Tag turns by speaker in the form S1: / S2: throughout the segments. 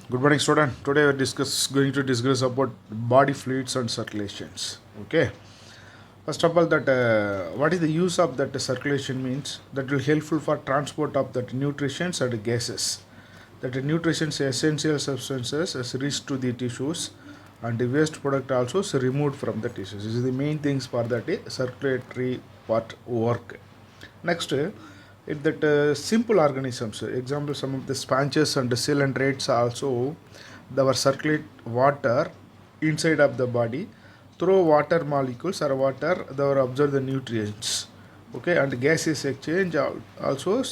S1: Good morning, student. Today we are going to discuss about body fluids and circulations. Okay. First of all, that what is the use of that circulation means that will helpful for transport of that nutrients and gases. That the nutrients essential substances is reached to the tissues, and the waste product also is removed from the tissues. This is the main things for that circulatory part work. Next, if that simple organisms, example some of the sponges and the coelentrates also, they will circulate water inside of the body through water molecules or water, they will absorb the nutrients. Okay, and gases exchange also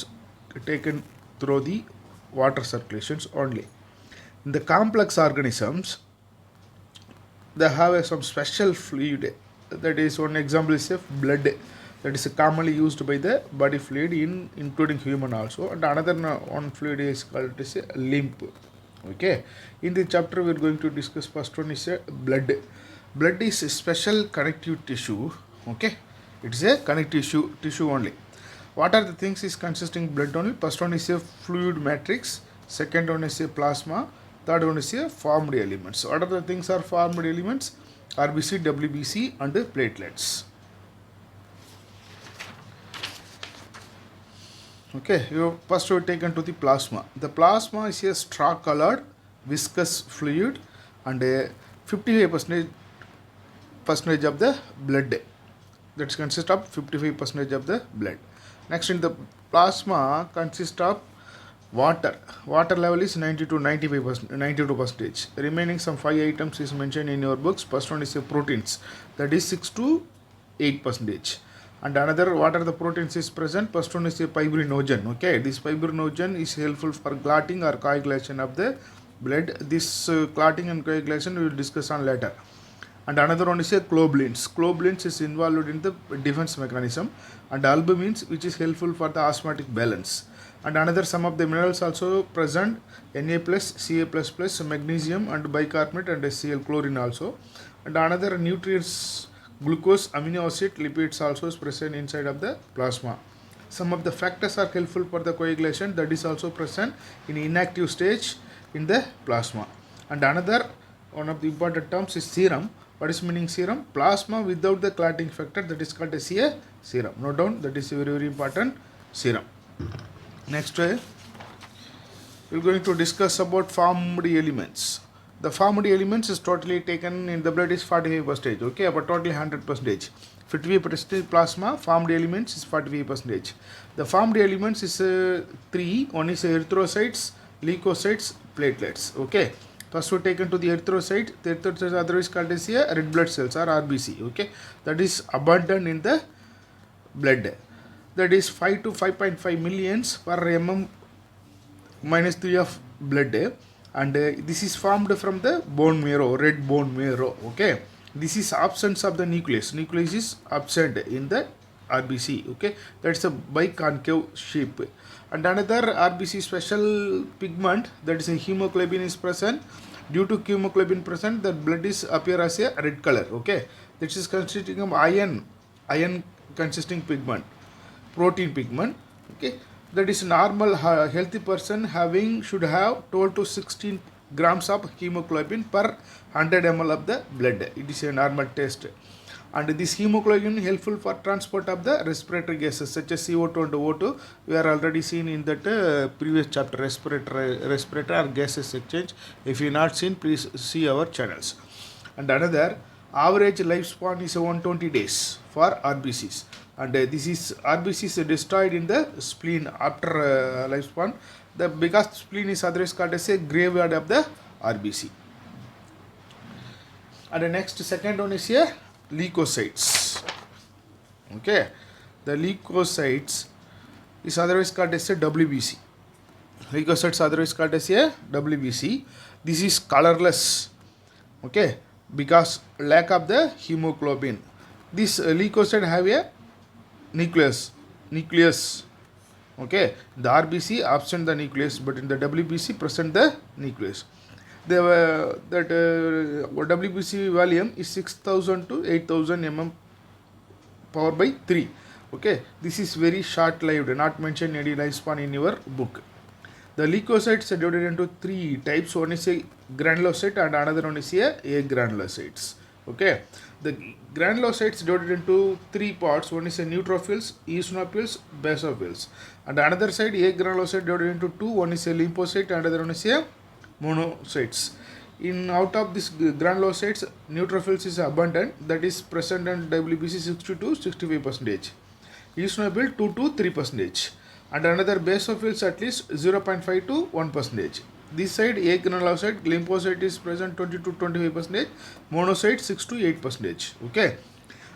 S1: taken through the water circulations only. In the complex organisms, they have some special fluid. That is one example is a blood, that is commonly used by the body fluid in including human also, and another one fluid is called is a lymph. Okay, in the chapter we are going to discuss first one is a blood. Blood is a special connective tissue. Okay, it is a connective tissue only. What are the things is consisting blood only? First one is a fluid matrix, second one is a plasma, third one is a formed elements. What are the things are formed elements? RBC, WBC and platelets. Okay, you first we taken to the plasma. The plasma is a straw colored viscous fluid and a 55% of the blood. That consists of 55% of the blood. Next, in the plasma consists of water. Water level is 90 to 95%, 92%. Remaining some 5 items is mentioned in your books. First one is a proteins, that is 6 to 8%. And another, what are the proteins is present? First one is a fibrinogen. Okay, this fibrinogen is helpful for clotting or coagulation of the blood. This clotting and coagulation we will discuss on later. And another one is a globulins. Globulins is involved in the defense mechanism, and albumins, which is helpful for the osmotic balance. And another, some of the minerals also present: Na plus, Ca plus plus, magnesium and bicarbonate and Cl, chlorine also. And another nutrients, glucose, amino acid, lipids also is present inside of the plasma. Some of the factors are helpful for the coagulation, that is also present in inactive stage in the plasma. And another one of the important terms is serum. What is meaning serum? Plasma without the clotting factor, that is called as a serum. Note down, that is a very very important serum. Next, we are going to discuss about formed elements. The formed elements is totally taken in the blood is 45%. Okay, but totally 100%. 55% plasma, formed elements is 45%. The formed elements is 3. One is erythrocytes, leukocytes, platelets. Okay. First we taken to the erythrocyte. The erythrocyte is otherwise called as a red blood cells or RBC. Okay, that is abundant in the blood. That is 5 to 5.5 millions per mm minus 3 of blood, and this is formed from the bone marrow, red bone marrow. Okay, this is absence of the nucleus. Nucleus is absent in the RBC. Okay, that's a biconcave shape. And another RBC special pigment, that is a hemoglobin is present. Due to hemoglobin present, the blood is appear as a red color. Okay, this is consisting of iron consisting pigment, protein pigment. Okay, that is normal healthy person having should have 12 to 16 grams of hemoglobin per 100 ml of the blood. It is a normal test. And this hemoglobin helpful for transport of the respiratory gases such as CO2 and O2. We are already seen in that previous chapter, respirator or gases exchange. If you not seen, please see our channels. And another, average lifespan is 120 days for RBCs. And this is RBCs destroyed in the spleen after lifespan. Because spleen is otherwise called as a graveyard of the RBC. And the next second one is a leukocytes. Okay, the leukocytes is otherwise called as a WBC. Leukocytes otherwise called as a WBC. This is colorless. Okay, because lack of the hemoglobin. This leukocyte have a nucleus. Okay, the RBC absent the nucleus, but in the WBC present the nucleus. That WBC volume is 6000 to 8000 mm power by 3. Okay, this is very short lived, not mentioned any lifespan in your book. The leukocytes are divided into three types. One is a granulocyte and another one is a granulocytes. Okay, the granulocytes divided into three parts. One is a neutrophils, eosinophils, basophils, and another side a granulocyte divided into two. One is a lymphocyte, another one is a monocytes. In out of this granulocytes, neutrophils is abundant, that is present in WBC 60 to 65 percentage. Eosinophil 2 to 3 percentage, and another basophils at least 0.5 to 1 percentage. This side a granulocyte, lymphocyte is present 20 to 25 percentage, monocyte 6 to 8 percentage. Okay,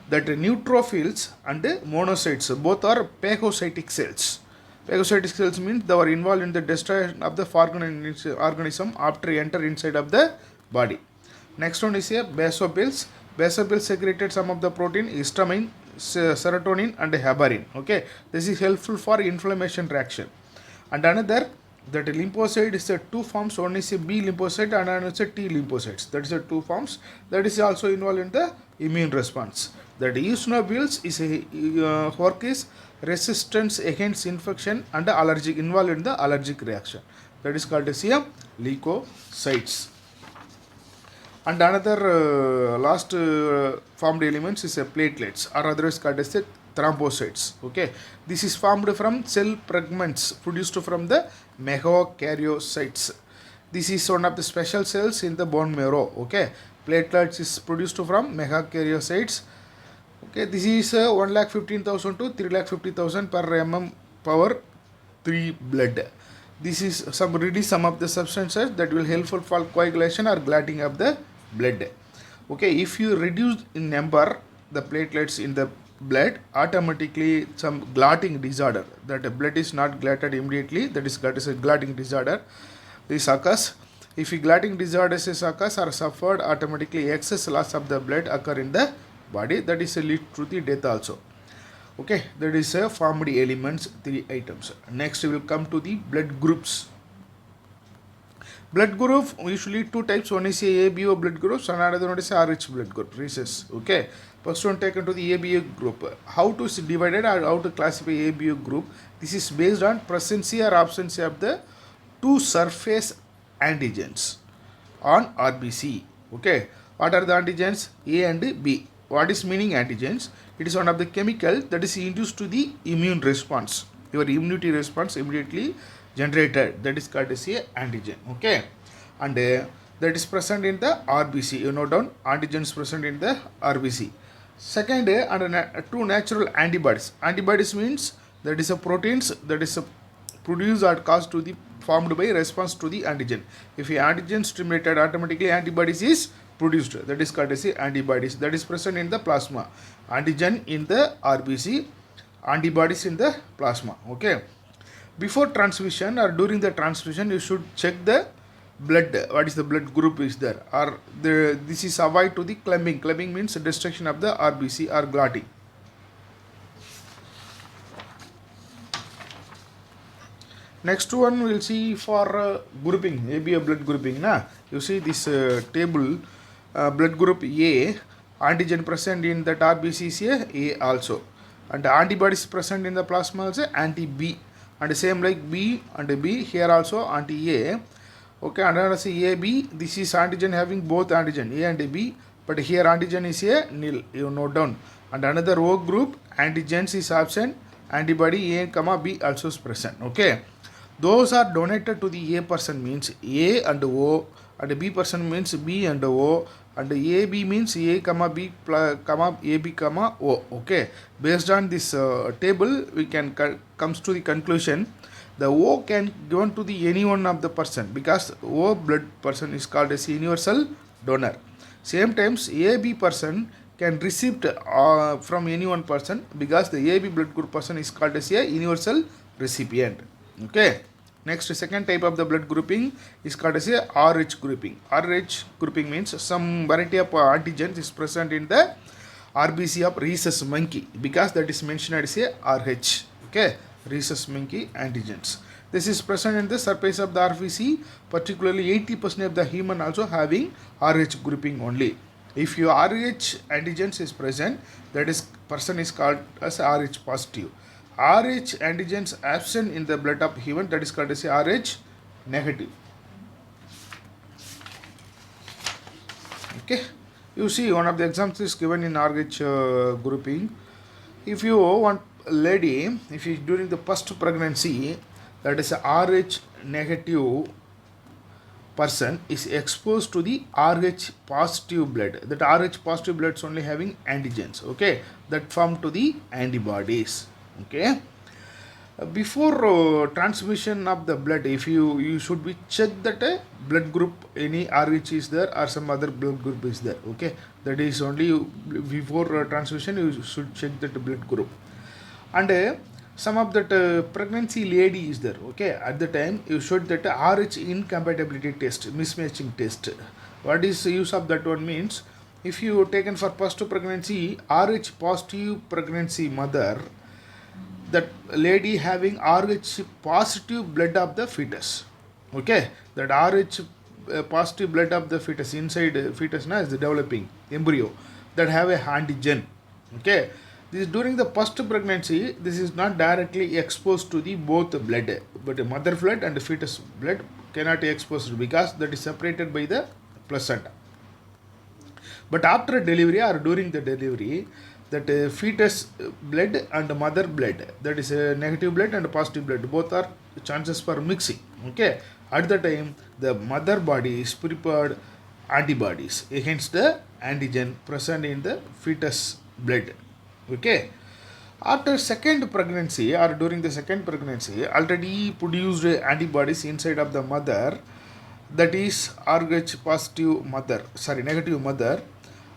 S1: that neutrophils and monocytes both are phagocytic cells. Phagocytic cells means they are involved in the destruction of the foreign organism after enter inside of the body. Next one is a basophils. Basophils secreted some of the protein histamine, serotonin and heparin. Okay, this is helpful for inflammation reaction. And another, that lymphocyte is a two forms. One is a B lymphocyte and another is a T lymphocytes. That is a two forms. That is also involved in the immune response. That eosinophils is a work is resistance against infection and allergic, involved in the allergic reaction. That is called as a leukocytes. And another last formed elements is a platelets, or otherwise called as a thrombocytes. Okay, this is formed from cell fragments produced from the megakaryocytes. This is one of the special cells in the bone marrow. Okay, platelets is produced from megakaryocytes. Okay, this is 1,15,000 to 3,50,000 per mm power 3 blood. This is some of the substances that will helpful for coagulation or clotting of the blood. Okay, if you reduce in number the platelets in the blood, automatically some clotting disorder, that the blood is not clotted immediately, that is called as a clotting disorder. This occurs. If clotting disorders occurs or suffered, automatically excess loss of the blood occur in the body, that is a lead to the death also. Okay, that is a formed elements, three items. Next we will come to the blood groups. Blood group usually two types. One is a ABO blood groups and another one is a RH blood group, rhesus. Okay, first one taken to the ABO group. How to divided or how to classify ABO group? This is based on presence or absence of the two surface antigens on RBC. Okay, what are the antigens? A and B. What is meaning antigens? It is one of the chemical that is induced to the immune response. Your immunity response immediately generated. That is called as a antigen. Okay, and that is present in the RBC. You note down antigens present in the RBC. Second, two natural antibodies. Antibodies means that is a proteins that is produced or caused to the formed by response to the antigen. If the antigen stimulated, automatically antibodies is produced. That is called as antibodies. That is present in the plasma. Antigen in the RBC, antibodies in the plasma. Okay. Before transfusion or during the transfusion, you should check the blood. What is the blood group is there? Or this is avoid to the clumping. Clumping means destruction of the RBC or clotting. Next one we will see for grouping, ABO blood grouping. You see this table, blood group A, antigen present in that RBC is A also, and antibodies present in the plasma also anti-B, and same like B and B, here also anti-A. Okay, and another say AB, this is antigen having both antigen A and B, but here antigen is a nil, you note down. And another O group, antigens is absent, antibody A, B also is present. Okay, those are donated to the A person means A and O, and B person means B and O, and AB means A, B, AB, O. Okay, based on this table, we can comes to the conclusion the O can given to the any one of the person, because O blood person is called as universal donor. Same times AB person can receive from any one person, because the AB blood group person is called as a universal recipient. Okay. Next, second type of the blood grouping is called as a RH grouping. RH grouping means some variety of antigens is present in the RBC of rhesus monkey, because that is mentioned as a RH. Okay, rhesus monkey antigens. This is present in the surface of the RBC, particularly 80% of the human also having RH grouping only. If your RH antigens is present, that is person is called as RH positive. RH antigens absent in the blood of human, that is called as RH negative. Okay, you see one of the examples is given in RH grouping. If you want a lady, if you during the first pregnancy, that is a RH negative person is exposed to the RH positive blood. That RH positive blood is only having antigens, okay, that form to the antibodies. Okay, before transmission of the blood, if you should be check that blood group any RH is there or some other blood group is there. Okay, that is only before transmission you should check that blood group. And some of that pregnancy lady is there. Okay, at the time you should that RH incompatibility test, mismatching test. What is the use of that one means, if you taken for first pregnancy RH positive pregnancy mother, that lady having RH positive blood of the fetus. Okay, that RH positive blood of the fetus inside fetus na is developing embryo that have a antigen. Okay, this during the first pregnancy, this is not directly exposed to the both blood, but mother blood and fetus blood cannot be exposed because that is separated by the placenta. But after delivery or during the delivery, that fetus blood and mother blood, that is negative blood and positive blood, both are chances for mixing. Okay, at the time the mother body is prepared antibodies against the antigen present in the fetus blood. Okay, after second pregnancy or during the second pregnancy, already produced antibodies inside of the mother, that is RH positive mother, sorry, negative mother,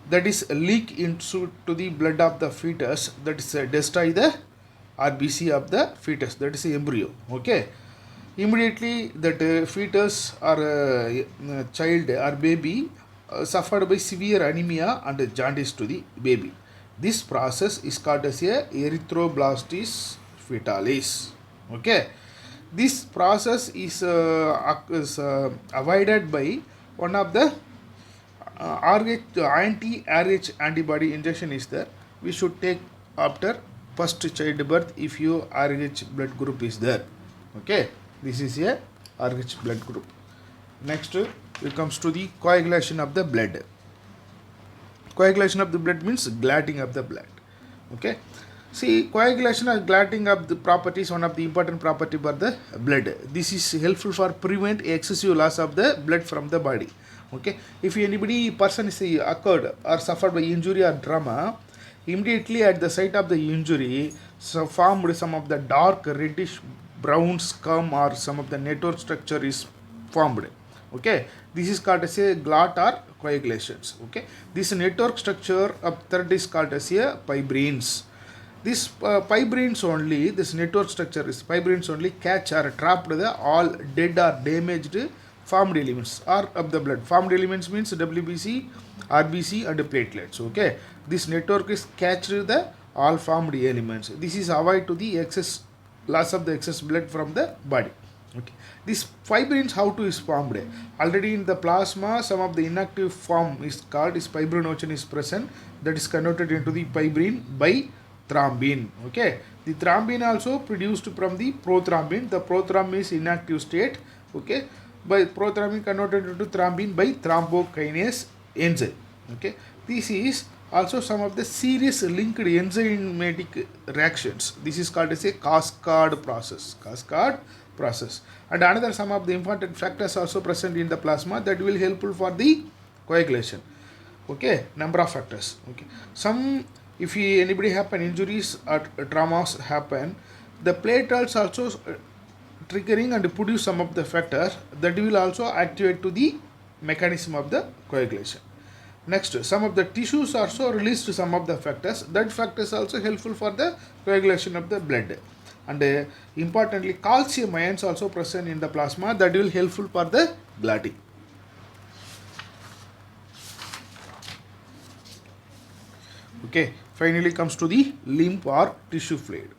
S1: that is leak into to the blood of the fetus, that is destroy the RBC of the fetus, that is embryo. Okay, immediately that fetus or child or baby suffered by severe anemia and jaundice to the baby. This process is called as a erythroblastis fetalis. Okay, this process is avoided by one of the anti-RH antibody injection is there. We should take after first childbirth if your RH blood group is there. Okay, this is a RH blood group. Next, it comes to the coagulation of the blood. Coagulation of the blood means clotting of the blood. Okay, see, coagulation or clotting of the property is one of the important property for the blood. This is helpful for prevent excessive loss of the blood from the body. Okay, if anybody person is occurred or suffered by injury or trauma, immediately at the site of the injury, so formed some of the dark reddish brown scum or some of the network structure is formed. Okay, this is called as a clot or coagulations. Okay, this network structure of thread is called as a fibrins. This fibrins only, this network structure is fibrins only catch or trapped the all dead or damaged formed elements or of the blood. Formed elements means WBC, RBC and platelets. Okay, this network is catch the all formed elements. This is avoid to the excess loss of the excess blood from the body. Okay, this fibrins how to is formed? Already in the plasma, some of the inactive form is called is fibrinogen is present, that is converted into the fibrin by thrombin. Okay, the thrombin also produced from the prothrombin. The prothrombin is inactive state. Okay, by prothrombin converted into thrombin by thrombokinase enzyme. Okay, this is also some of the serious linked enzymatic reactions. This is called as a cascade process. Cascade process. And another some of the important factors also present in the plasma that will helpful for the coagulation. Okay, number of factors. Okay, some if anybody happen injuries or traumas happen, the platelets also triggering and produce some of the factors that will also activate to the mechanism of the coagulation. Next, some of the tissues also released some of the factors. That factors also helpful for the coagulation of the blood. And importantly, calcium ions also present in the plasma that will helpful for the clotting. Okay, finally comes to the lymph or tissue fluid.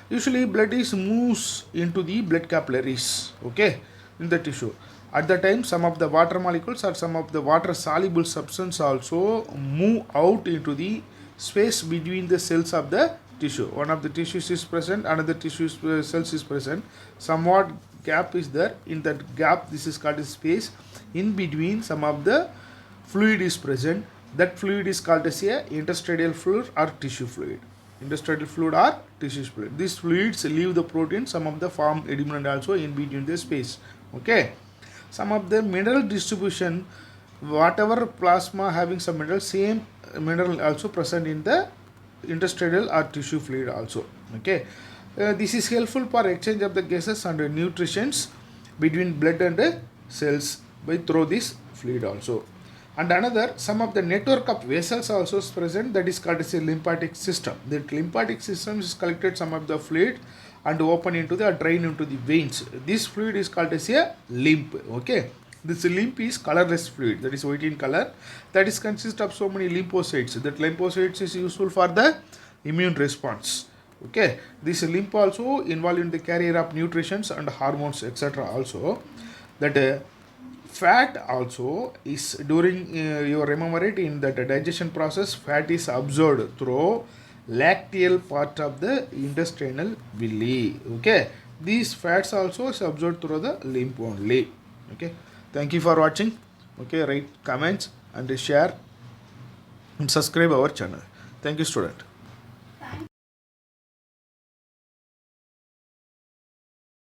S1: Usually blood is moves into the blood capillaries, okay, in the tissue. At the time, some of the water molecules or some of the water soluble substance also move out into the space between the cells of the tissue. One of the tissues is present, another tissue cells is present. Somewhat gap is there. In that gap, this is called a space. In between, some of the fluid is present. That fluid is called as a interstitial fluid or tissue fluid. Interstitial fluid or tissue fluid. These fluids leave the protein, some of the form ediment also in between the space. Okay. Some of the mineral distribution, whatever plasma having some mineral, same mineral also present in the interstitial or tissue fluid also. Okay. This is helpful for exchange of the gases and nutrients between blood and cells by through this fluid also. And another, some of the network of vessels also is present, that is called as a lymphatic system. The lymphatic system is collected some of the fluid and open into the drain into the veins. This fluid is called as a lymph. Okay. This lymph is colorless fluid, that is white in color. That is consist of so many lymphocytes. That lymphocytes is useful for the immune response. Okay. This lymph also involved in the carrier of nutrients and hormones, etc. also. That fat also is during you remember it in that digestion process, fat is absorbed through lacteal part of the intestinal villi. Okay, these fats also is absorbed through the lymph only. Okay, thank you for watching. Okay, write comments and share and subscribe our channel. Thank you, student.